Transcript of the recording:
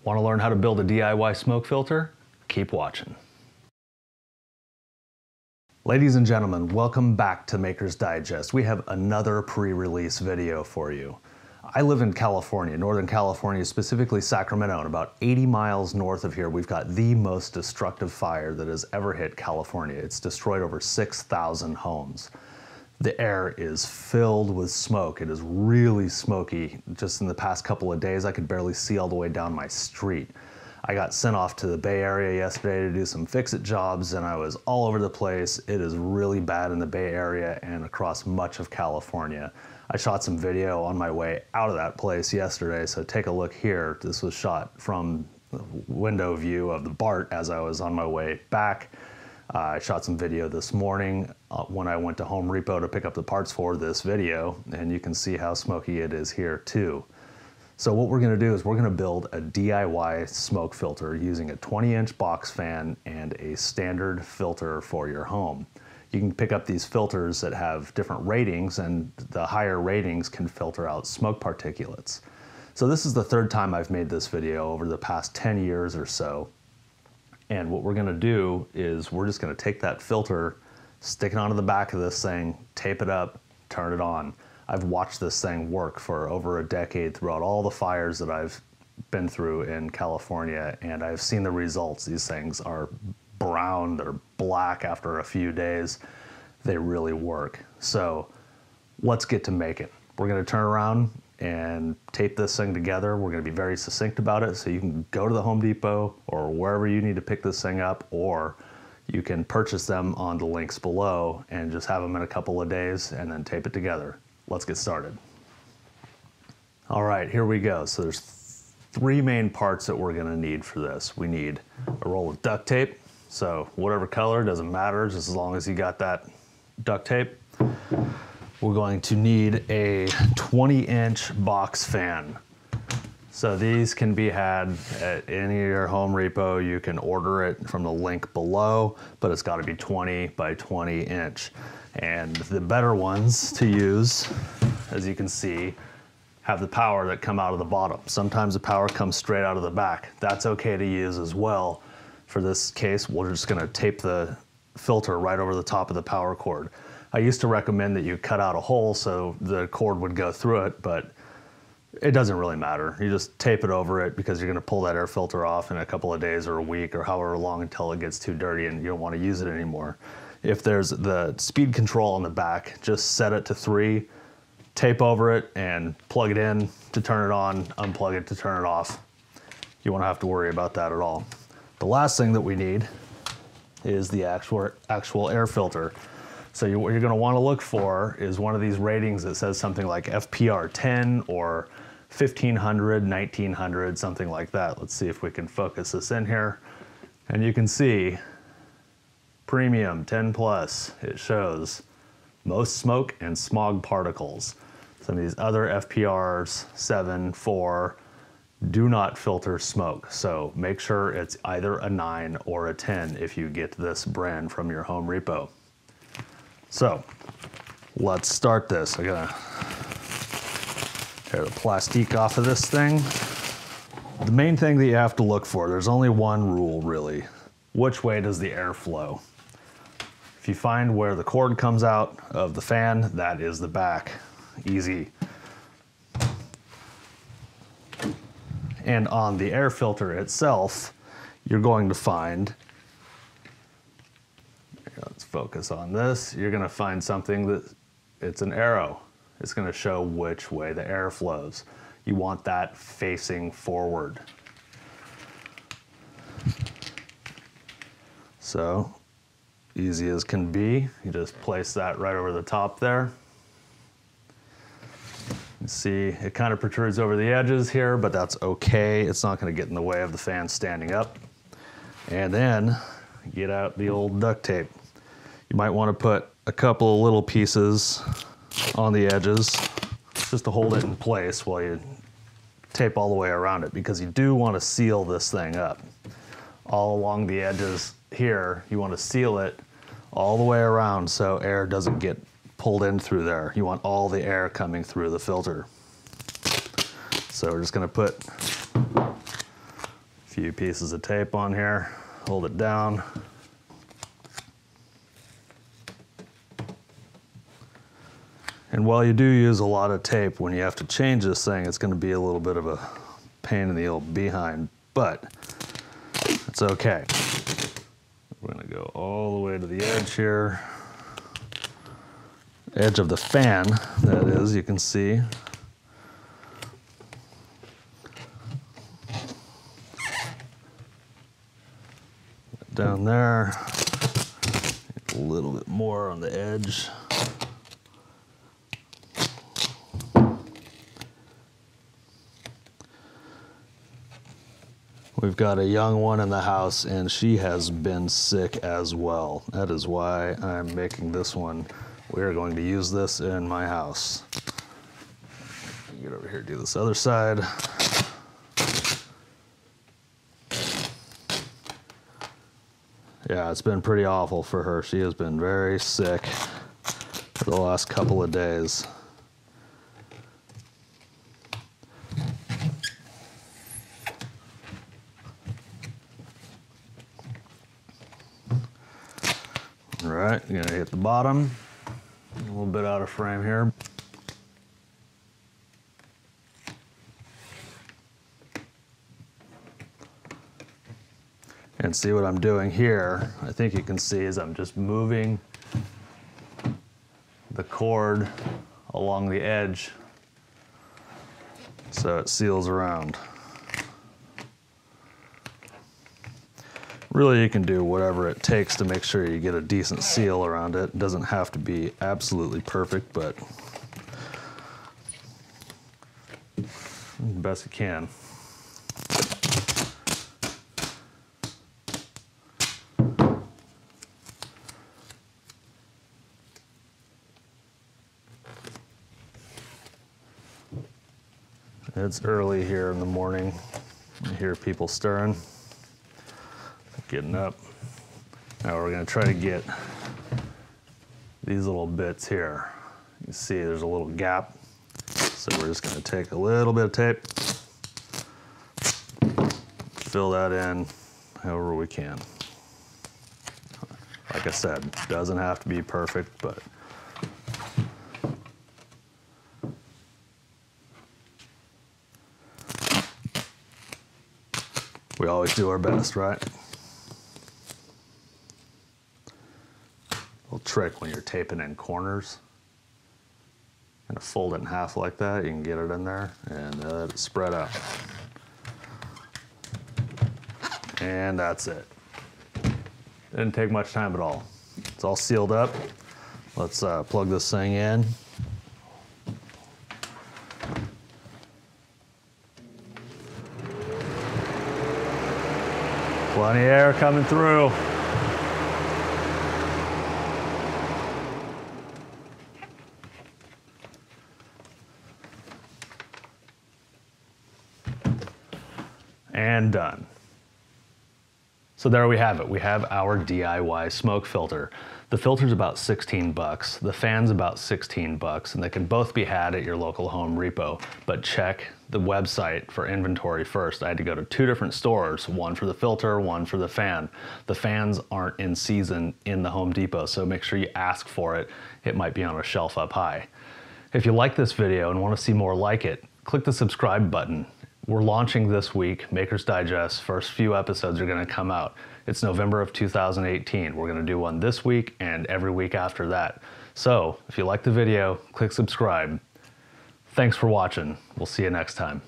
Want to learn how to build a DIY smoke filter? Keep watching. Ladies and gentlemen, welcome back to Maker's Digest. We have another pre-release video for you. I live in California, Northern California, specifically Sacramento, and about 80 miles north of here, we've got the most destructive fire that has ever hit California. It's destroyed over 6,000 homes. The air is filled with smoke. It is really smoky. Just in the past couple of days, I could barely see all the way down my street. I got sent off to the Bay Area yesterday to do some fix-it jobs, and I was all over the place. It is really bad in the Bay Area and across much of California. I shot some video on my way out of that place yesterday, so take a look here. This was shot from the window view of the BART as I was on my way back. I shot some video this morning when I went to Home Depot to pick up the parts for this video, and you can see how smoky it is here too. So what we're gonna do is we're gonna build a DIY smoke filter using a 20-inch box fan and a standard filter for your home. You can pick up these filters that have different ratings, and the higher ratings can filter out smoke particulates. So this is the third time I've made this video over the past 10 years or so. And what we're gonna do is we're just gonna take that filter, stick it onto the back of this thing, tape it up, turn it on. I've watched this thing work for over a decade throughout all the fires that I've been through in California, and I've seen the results. These things are brown, they're black after a few days. They really work. So let's get to making. We're gonna turn around and tape this thing together. We're gonna be very succinct about it, so you can go to the Home Depot or wherever you need to pick this thing up, or you can purchase them on the links below and just have them in a couple of days and then tape it together. Let's get started. All right, here we go. So there's three main parts that we're gonna need for this. We need a roll of duct tape. So whatever color, doesn't matter, just as long as you got that duct tape. We're going to need a 20-inch box fan. So these can be had at any of your Home Depot. You can order it from the link below, but it's gotta be 20 by 20 inch. And the better ones to use, as you can see, have the power that come out of the bottom. Sometimes the power comes straight out of the back. That's okay to use as well. For this case, we're just gonna tape the filter right over the top of the power cord. I used to recommend that you cut out a hole so the cord would go through it, but it doesn't really matter. You just tape it over it because you're gonna pull that air filter off in a couple of days or a week or however long until it gets too dirty and you don't wanna use it anymore. If there's the speed control on the back, just set it to 3, tape over it and plug it in to turn it on, unplug it to turn it off. You won't have to worry about that at all. The last thing that we need is the actual air filter. So what you're gonna wanna look for is one of these ratings that says something like FPR 10 or 1500, 1900, something like that. Let's see if we can focus this in here. And you can see premium 10 plus, it shows most smoke and smog particles. Some of these other FPRs, 7, 4, do not filter smoke. So make sure it's either a 9 or a 10 if you get this brand from your Home Depot. So let's start this. I gotta tear the plastic off of this thing. The main thing that you have to look for, there's only one rule really. Which way does the air flow? If you find where the cord comes out of the fan, that is the back. Easy. And on the air filter itself, you're going to find, let's focus on this, you're gonna find something that, it's an arrow. It's gonna show which way the air flows. You want that facing forward. So, easy as can be, you just place that right over the top there. You see, it kind of protrudes over the edges here, but that's okay. It's not gonna get in the way of the fan standing up. And then, get out the old duct tape. You might wanna put a couple of little pieces on the edges just to hold it in place while you tape all the way around it, because you do wanna seal this thing up. All along the edges here, you wanna seal it all the way around so air doesn't get pulled in through there. You want all the air coming through the filter. So we're just gonna put few pieces of tape on here, hold it down. And while you do use a lot of tape, when you have to change this thing, it's going to be a little bit of a pain in the old behind, but it's okay. We're going to go all the way to the edge here. Edge of the fan, that is, you can see. Down there, a little bit more on the edge. We've got a young one in the house and she has been sick as well. That is why I'm making this one. We are going to use this in my house. Get over here, do this other side. Yeah, it's been pretty awful for her. She has been very sick for the last couple of days. All right, you're gonna hit the bottom. A little bit out of frame here. And see what I'm doing here, I think you can see, is I'm just moving the cord along the edge so it seals around. Really, you can do whatever it takes to make sure you get a decent seal around it. It doesn't have to be absolutely perfect, but best you can. It's early here in the morning. I hear people stirring, getting up. Now we're gonna try to get these little bits here. You see there's a little gap. So we're just gonna take a little bit of tape, fill that in however we can. Like I said, doesn't have to be perfect, but we always do our best, right? Little trick when you're taping in corners. Kind of fold it in half like that, you can get it in there and let it spread out. And that's it. Didn't take much time at all. It's all sealed up. Let's plug this thing in. Plenty of air coming through. And done. So there we have it. We have our DIY smoke filter. The filter's about 16 bucks. The fan's about 16 bucks, and they can both be had at your local Home Repo. But check the website for inventory first. I had to go to 2 different stores, one for the filter, one for the fan. The fans aren't in season in the Home Depot, so make sure you ask for it. It might be on a shelf up high. If you like this video and want to see more like it, click the subscribe button. We're launching this week, Maker's Digest. First few episodes are gonna come out. It's November of 2018. We're gonna do one this week and every week after that. So if you like the video, click subscribe. Thanks for watching. We'll see you next time.